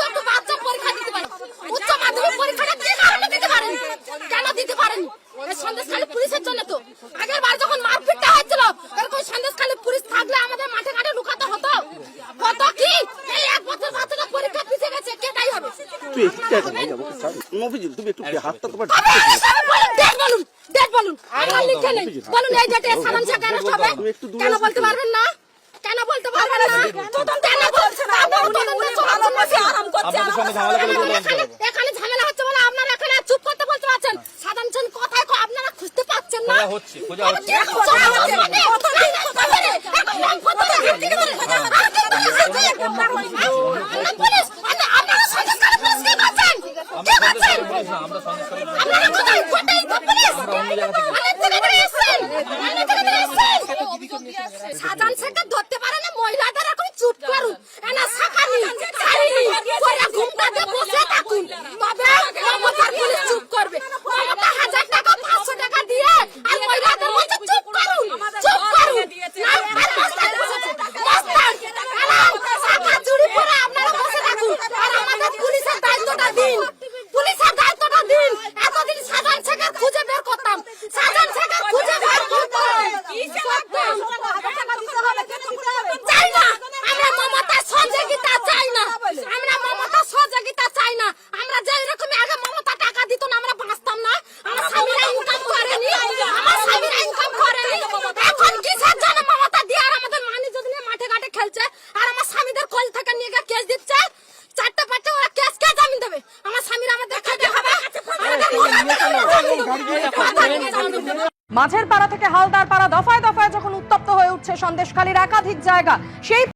একটু বাচ্চা পরীক্ষা দিতে পারে, উচ্চ মাধ্যমিক পরীক্ষাটা কি কারণে দিতে পারেন, কেন দিতে পারেন? এই সন্দেশখালী পুলিশের জন্য তো। আগের বার যখন মারপিটটা হয়েছিল এরকম সন্দেশখালী পুলিশ থাকলে আমাদের মাঠে ঘাটে লুকাতে হতো। হতো কি এই এক বছর বাচ্চাটা পরীক্ষা পিছিয়ে গেছে, কে দায়ী হবে? তুই একটু ভাই যাবো স্যার মফিজুল, তুমি একটু হাতটা তোমার ডেট বলুন, ডেট বলুন, আমার লিখে নেই বলুন। এই ডেটে সালাম শেখ অ্যারেস্ট হবে, কেন বলতে পারবেন না? কেন বলতে পারবেন না? কেন বলছেন না? আরাম করছে, এখানে ঝামেলা হচ্ছে বলে আপনারা এখানে চুপ করতে বলতে পারছেন। সাধারণ জন কোথায় আপনারা খুঁজতে পাচ্ছেন না? খোঁজা হচ্ছে সাজান শেখে ধরতে পারে না, মহিলাদের এখন চুপ করুন, এনা সাকানি ছাড়িনি পরে ঘুমটাতে বসে থাকুন, তবে মমতার পুলিশ চুপ করবে। মমতা 1000 টাকা 500 টাকা দিয়ে আর মহিলাদের মধ্যে চুপ করুন, চুপ করুন না। আর মস্তান বসেছে, মস্তান সাকা চুরি পরে আপনারা বসে থাকুন আর আমাদের পুলিশের দায়িত্বটা দিন, পুলিশের দায়িত্বটা দিন। এতদিন সাজান শেখের খুঁজে বের করতাম, সাজান শেখের খুঁজে বের করতাম, চাই না আমরা মমতা সহযোগিতা, চাই না আমরা মমতা সহযোগিতা, চাই না আমরা। যে এরকম আগে মমতা টাকা দিত না আমরা বাঁচতাম না, আমার স্বামীরা ইনকাম করেনি, আমার স্বামীরা ইনকাম করেনি। এখন কিসের জন্য মমতা দিয়ে আর আমাদের মানি যদি নিয়ে মাঠে ঘাটে খেলছে আর আমার স্বামীদের কোল থেকে নিয়ে গিয়ে কেস দিচ্ছে, 4টা ওরা কেস কে জামিন দেবে? আমার স্বামীরা আমাদের খেতে হবে। মাঝের পাড়া থেকে হালদার পাড়া দফায় দফায় যখন উত্তপ্ত হয়ে উঠছে সন্দেশখালীর একাধিক জায়গা, সেই